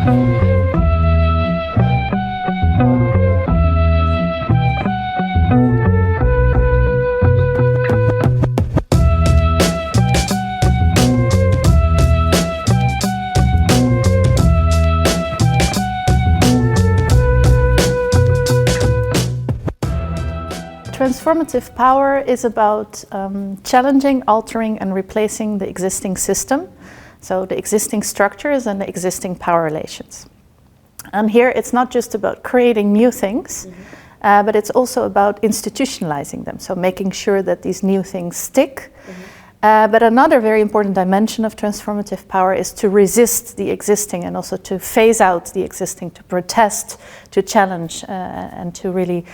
Transformative power is about challenging, altering and replacing the existing system, so the existing structures and the existing power relations. And here it's not just about creating new things, but it's also about institutionalizing them, so making sure that these new things stick. But another very important dimension of transformative power is to resist the existing and also to phase out the existing, to protest, to challenge, and to really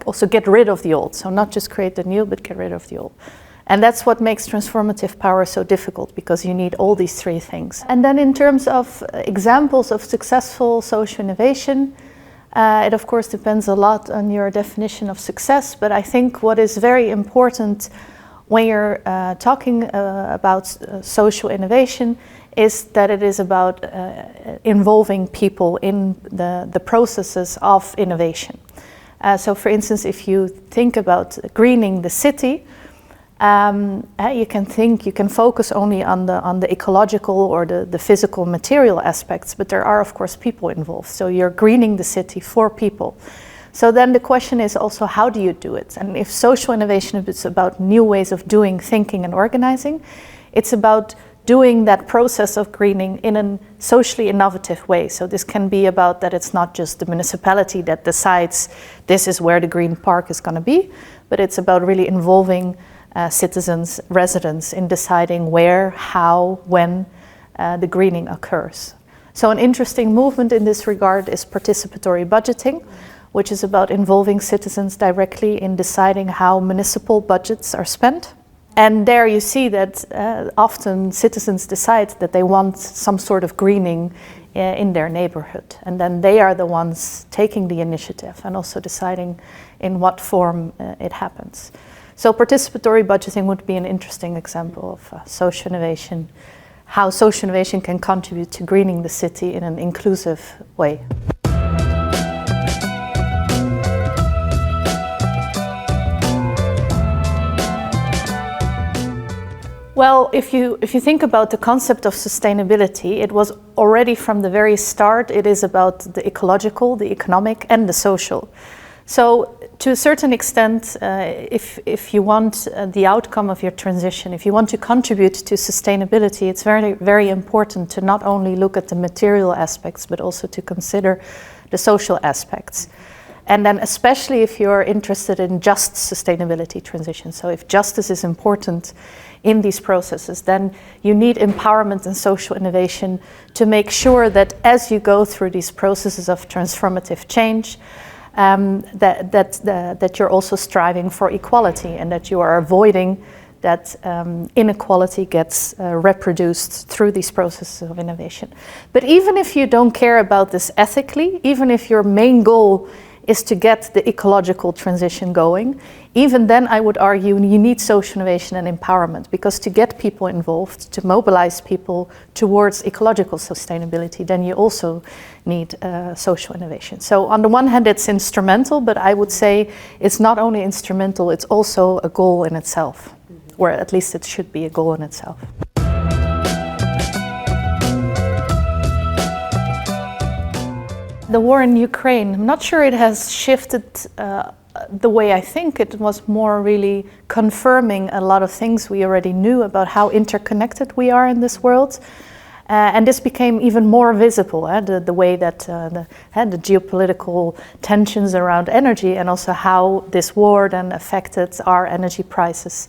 also get rid of the old. So not just create the new, but get rid of the old. And that's what makes transformative power so difficult, because you need all these three things. And then in terms of examples of successful social innovation, it of course depends a lot on your definition of success, but I think what is very important when you're talking about social innovation is that it is about involving people in the processes of innovation. So for instance, if you think about greening the city, you can focus only on the ecological or the physical material aspects, but there are of course people involved. So you're greening the city for people. So then the question is also, how do you do it? And if social innovation is about new ways of doing, thinking and organizing, it's about doing that process of greening in a socially innovative way. So this can be about that it's not just the municipality that decides this is where the green park is going to be, but it's about really involving citizens, residents in deciding where, how, when the greening occurs. So an interesting movement in this regard is participatory budgeting, which is about involving citizens directly in deciding how municipal budgets are spent. And there you see that often citizens decide that they want some sort of greening in their neighborhood. And then they are the ones taking the initiative and also deciding in what form it happens. So participatory budgeting would be an interesting example of social innovation, how social innovation can contribute to greening the city in an inclusive way. Well, if you think about the concept of sustainability, it was already from the very start, it is about the ecological, the economic and the social. So to a certain extent, if you want the outcome of your transition, if you want to contribute to sustainability, it's very, very important to not only look at the material aspects, but also to consider the social aspects. And then especially if you're interested in just sustainability transition. So if justice is important in these processes, then you need empowerment and social innovation to make sure that as you go through these processes of transformative change, that you're also striving for equality and that you are avoiding that inequality gets reproduced through these processes of innovation. But even if you don't care about this ethically, even if your main goal is to get the ecological transition going, even then I would argue you need social innovation and empowerment, because to get people involved, to mobilize people towards ecological sustainability, then you also need social innovation. So on the one hand it's instrumental, but I would say it's not only instrumental, it's also a goal in itself, or at least it should be a goal in itself. The war in Ukraine, I'm not sure it has shifted the way I think. It was more really confirming a lot of things we already knew about how interconnected we are in this world. And this became even more visible, the way that the geopolitical tensions around energy and also how this war then affected our energy prices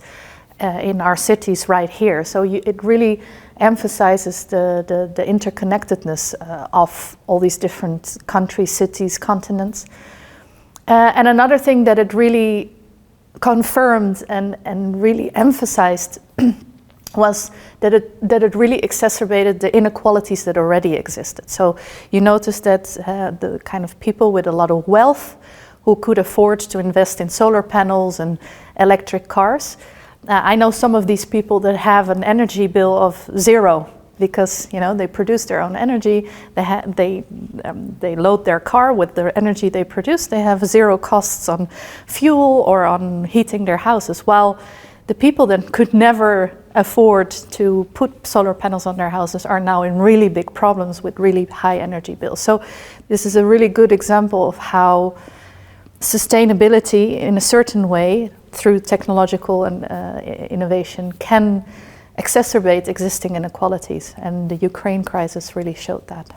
in our cities right here. So it really emphasizes the interconnectedness of all these different countries, cities, continents. And another thing that it really confirmed and really emphasized was that it really exacerbated the inequalities that already existed. So you notice that the kind of people with a lot of wealth who could afford to invest in solar panels and electric cars, I know some of these people that have an energy bill of 0 because they produce their own energy. They load their car with the energy they produce. They have zero costs on fuel or on heating their houses. While the people that could never afford to put solar panels on their houses are now in really big problems with really high energy bills. So this is a really good example of how sustainability in a certain way through technological and innovation can exacerbate existing inequalities, and the Ukraine crisis really showed that.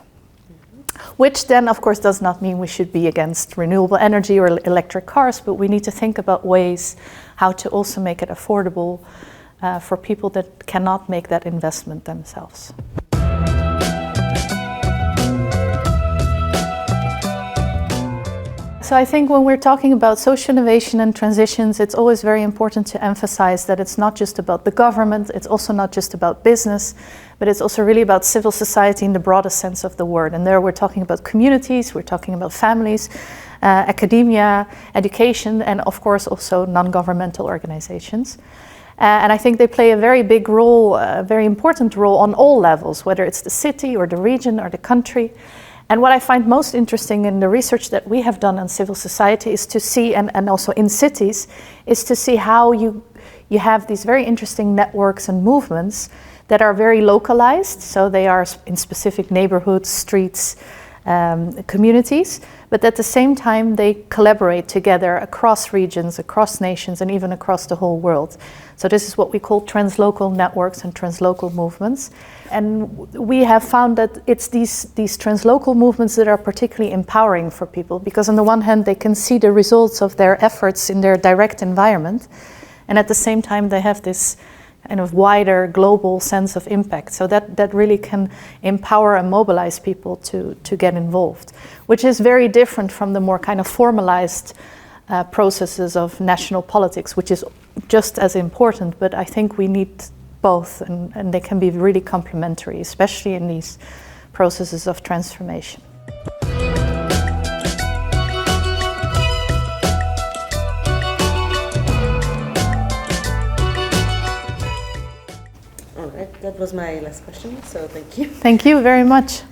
Which then of course does not mean we should be against renewable energy or electric cars, but we need to think about ways how to also make it affordable for people that cannot make that investment themselves. So I think when we're talking about social innovation and transitions, it's always very important to emphasize that it's not just about the government, it's also not just about business, but it's also really about civil society in the broadest sense of the word. And there we're talking about communities, we're talking about families, academia, education, and of course also non-governmental organizations. And I think they play a very big role, a very important role on all levels, whether it's the city or the region or the country. And what I find most interesting in the research that we have done on civil society is to see, and also in cities, is to see how you have these very interesting networks and movements that are very localized. So they are in specific neighborhoods, streets, communities, but at the same time they collaborate together across regions, across nations, and even across the whole world. So this is what we call translocal networks and translocal movements. And we have found that it's these translocal movements that are particularly empowering for people, because on the one hand they can see the results of their efforts in their direct environment, and at the same time they have this kind of wider global sense of impact. So that really can empower and mobilize people to get involved, which is very different from the more kind of formalized processes of national politics, which is just as important, but I think we need both, and they can be really complementary, especially in these processes of transformation. All right, that was my last question, so thank you. Thank you very much.